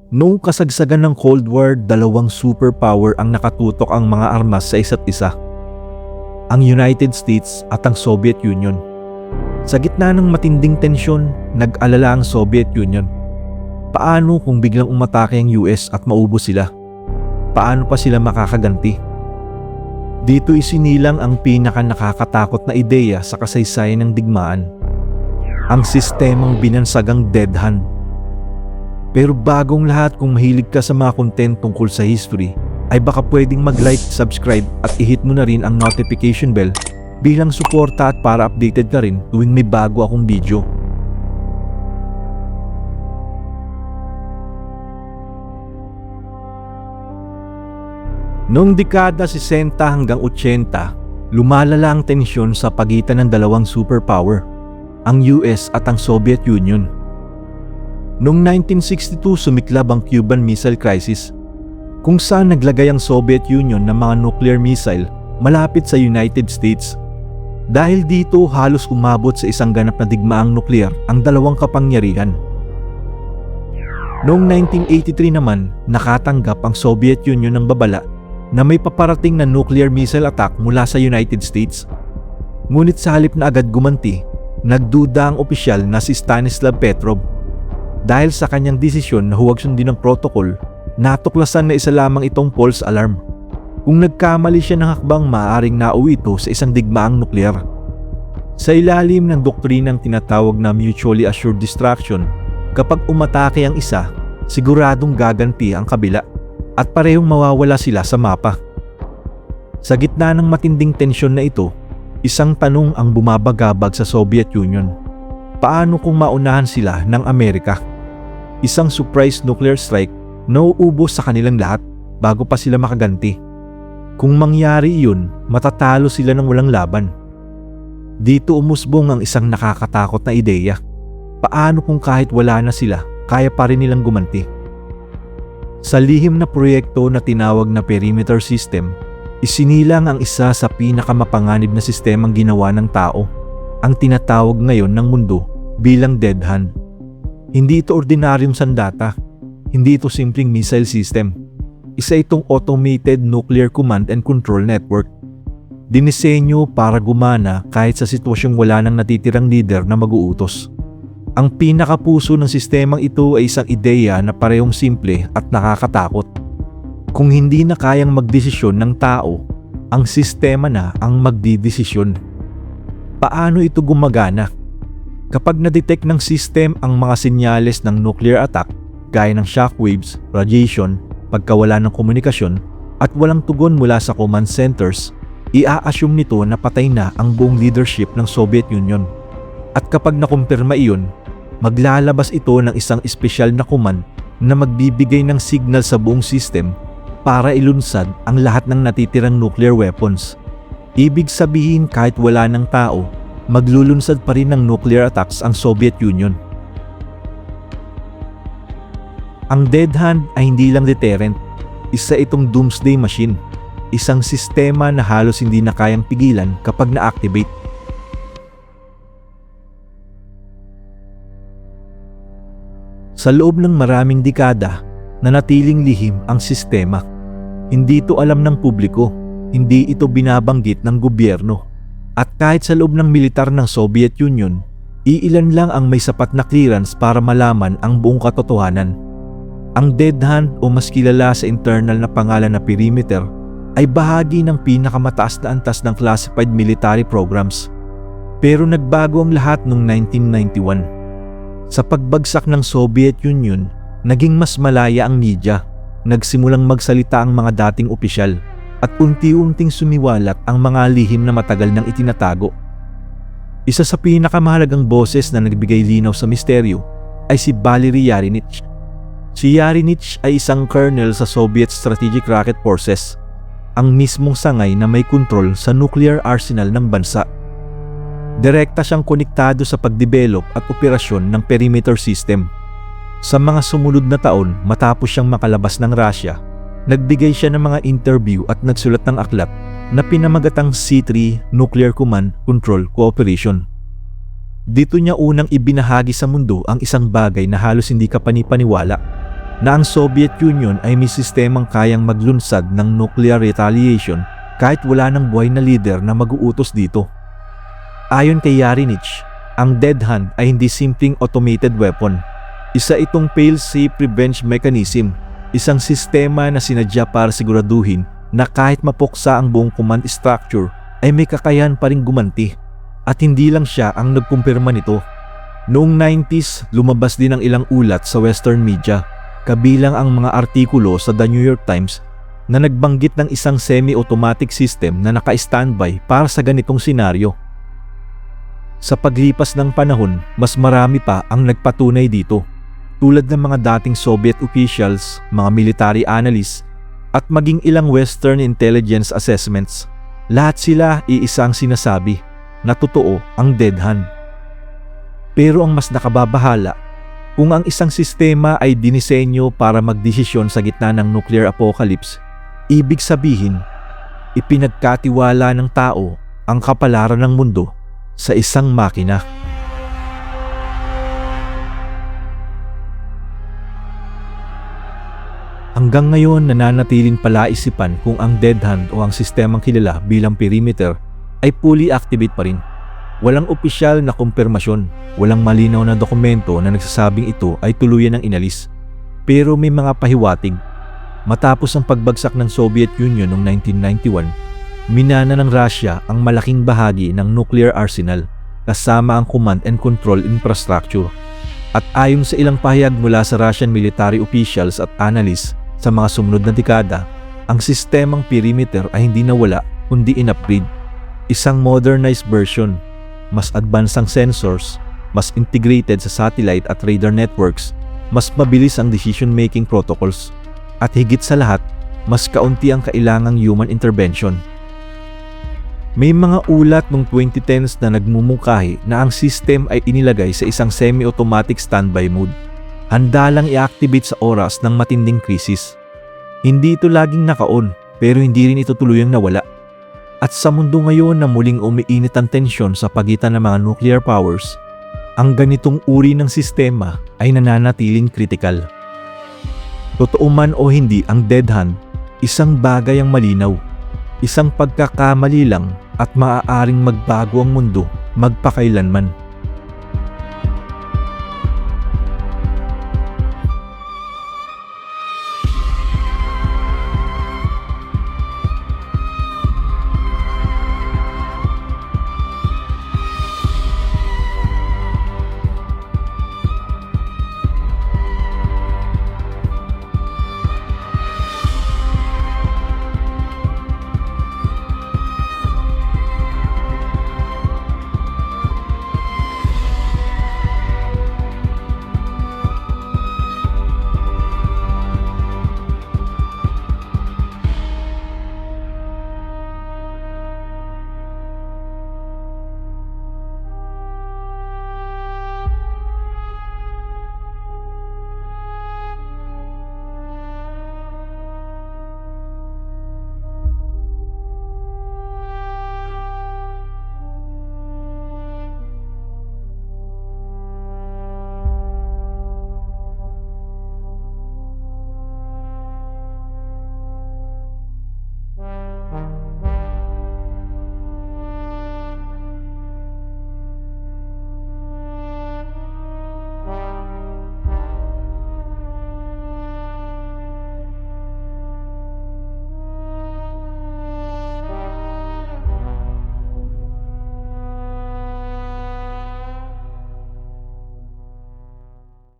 Noong kasagsagan ng Cold War, dalawang superpower ang nakatutok ang mga armas sa isa't isa. Ang United States at ang Soviet Union. Sa gitna ng matinding tensyon, nag-alala ang Soviet Union. Paano kung biglang umatake ang US at maubos sila? Paano pa sila makakaganti? Dito isinilang ang pinaka-nakakatakot na ideya sa kasaysayan ng digmaan. Ang sistemang binansagang dead hand. Pero bagong lahat, kung mahilig ka sa mga content tungkol sa history, ay baka pwedeng mag-like, subscribe at i-hit mo na rin ang notification bell bilang suporta at para updated ka rin tuwing may bago akong video. Noong dekada 60 hanggang 80, lumalala ang tensyon sa pagitan ng dalawang superpower, ang US at ang Soviet Union. Noong 1962 sumiklab ang Cuban Missile Crisis, kung saan naglagay ang Soviet Union ng mga nuclear missile malapit sa United States. Dahil dito halos umabot sa isang ganap na digmaang nuklear ang dalawang kapangyarihan. Noong 1983 naman, nakatanggap ang Soviet Union ng babala na may paparating na nuclear missile attack mula sa United States. Ngunit sa halip na agad gumanti, nagduda ang opisyal na si Stanislav Petrov. Dahil sa kanyang desisyon na huwag sundin ang protocol, natuklasan na isa lamang itong false alarm. Kung nagkamali siya ng hakbang, maaaring nauwi ito sa isang digmaang nuklear. Sa ilalim ng doktrinang tinatawag na mutually assured destruction, kapag umatake ang isa, siguradong gaganti ang kabila at parehong mawawala sila sa mapa. Sa gitna ng matinding tensyon na ito, isang tanong ang bumabagabag sa Soviet Union. Paano kung maunahan sila ng Amerika? Isang surprise nuclear strike na uubos sa kanilang lahat bago pa sila makaganti. Kung mangyari iyon, matatalo sila ng walang laban. Dito umusbong ang isang nakakatakot na ideya. Paano kung kahit wala na sila, kaya pa rin nilang gumanti? Sa lihim na proyekto na tinawag na perimeter system, isinilang ang isa sa pinakamapanganib na sistemang ginawa ng tao, ang tinatawag ngayon ng mundo bilang dead hand. Hindi ito ordinaryong sandata, hindi ito simpleng missile system. Isa itong automated nuclear command and control network. Dinisenyo para gumana kahit sa sitwasyong wala nang natitirang leader na mag-uutos. Ang pinakapuso ng sistemang ito ay isang ideya na parehong simple at nakakatakot. Kung hindi na kayang magdesisyon ng tao, ang sistema na ang magdidesisyon. Paano ito gumagana? Kapag na-detect ng system ang mga senyales ng nuclear attack, gaya ng shockwaves, radiation, pagkawala ng komunikasyon, at walang tugon mula sa command centers, i-a-assume nito na patay na ang buong leadership ng Soviet Union. At kapag nakumpirma iyon, maglalabas ito ng isang espesyal na command na magbibigay ng signal sa buong system para ilunsad ang lahat ng natitirang nuclear weapons. Ibig sabihin, kahit wala ng tao, maglulunsad pa rin ng nuclear attacks ang Soviet Union. Ang dead hand ay hindi lang deterrent, isa itong doomsday machine, isang sistema na halos hindi na kayang pigilan kapag na-activate. Sa loob ng maraming dekada, nanatiling lihim ang sistema. Hindi ito alam ng publiko, hindi ito binabanggit ng gobyerno. At kahit sa loob ng militar ng Soviet Union, iilan lang ang may sapat na clearance para malaman ang buong katotohanan. Ang dead hand, o mas kilala sa internal na pangalan na perimeter, ay bahagi ng pinakamataas na antas ng classified military programs. Pero nagbago ang lahat noong 1991. Sa pagbagsak ng Soviet Union, naging mas malaya ang media. Nagsimulang magsalita ang mga dating opisyal at unti-unting sumiwalat ang mga lihim na matagal nang itinatago. Isa sa pinakamahalagang boses na nagbigay linaw sa misteryo ay si Valery Yarinich. Si Yarinich ay isang colonel sa Soviet Strategic Rocket Forces, ang mismong sangay na may kontrol sa nuclear arsenal ng bansa. Direkta siyang konektado sa pagdevelop at operasyon ng perimeter system. Sa mga sumunod na taon, matapos siyang makalabas ng Russia, nagbigay siya ng mga interview at nagsulat ng aklat na pinamagatang C3 Nuclear Command Control Cooperation. Dito niya unang ibinahagi sa mundo ang isang bagay na halos hindi ka panipaniwala. na ang Soviet Union ay may sistemang kayang maglunsad ng nuclear retaliation kahit wala ng buhay na leader na mag-uutos dito. Ayon kay Yarinich, ang Dead Hand ay hindi simpleng automated weapon. Isa itong fail-safe revenge mechanism, isang sistema na sinadya para siguraduhin na kahit mapuksa ang buong command structure ay may kakayahan pa ring gumanti. At hindi lang siya ang nagkumpirma nito. Noong 90s, lumabas din ang ilang ulat sa Western media, kabilang ang mga artikulo sa The New York Times na nagbanggit ng isang semi-automatic system na naka-standby para sa ganitong senaryo. Sa paglipas ng panahon, mas marami pa ang nagpatunay dito, tulad ng mga dating Soviet officials, mga military analysts, at maging ilang Western intelligence assessments. Lahat sila iisang sinasabi na totoo ang Dead Hand. Pero ang mas nakababahala, kung ang isang sistema ay dinisenyo para magdesisyon sa gitna ng nuclear apocalypse, ibig sabihin, ipinagkatiwala ng tao ang kapalaran ng mundo sa isang makina. Hanggang ngayon nananatiling palaisipan kung ang Dead Hand o ang sistemang kilala bilang perimeter ay fully activate pa rin. Walang opisyal na kumpirmasyon, walang malinaw na dokumento na nagsasabing ito ay tuluyan ng inalis. Pero may mga pahiwatig. Matapos ang pagbagsak ng Soviet Union noong 1991, minana ng Russia ang malaking bahagi ng nuclear arsenal kasama ang command and control infrastructure. At ayon sa ilang pahayag mula sa Russian military officials at analysts, sa mga sumunod na dekada, ang sistemang perimeter ay hindi nawala kundi in-upgrade. Isang modernized version, mas advanced ang sensors, mas integrated sa satellite at radar networks, mas mabilis ang decision-making protocols, at higit sa lahat, mas kaunti ang kailangang human intervention. May mga ulat noong 2010s na nagmumungkahi na ang system ay inilagay sa isang semi-automatic standby mode. Handa lang i-activate sa oras ng matinding krisis. Hindi ito laging naka-on, pero hindi rin ito tuluyang nawala. At sa mundo ngayon na muling umiinit ang tensyon sa pagitan ng mga nuclear powers, ang ganitong uri ng sistema ay nananatiling kritikal. Totoo man o hindi ang Dead Hand, isang bagay ang malinaw, isang pagkakamali lang at maaaring magbago ang mundo magpakailanman.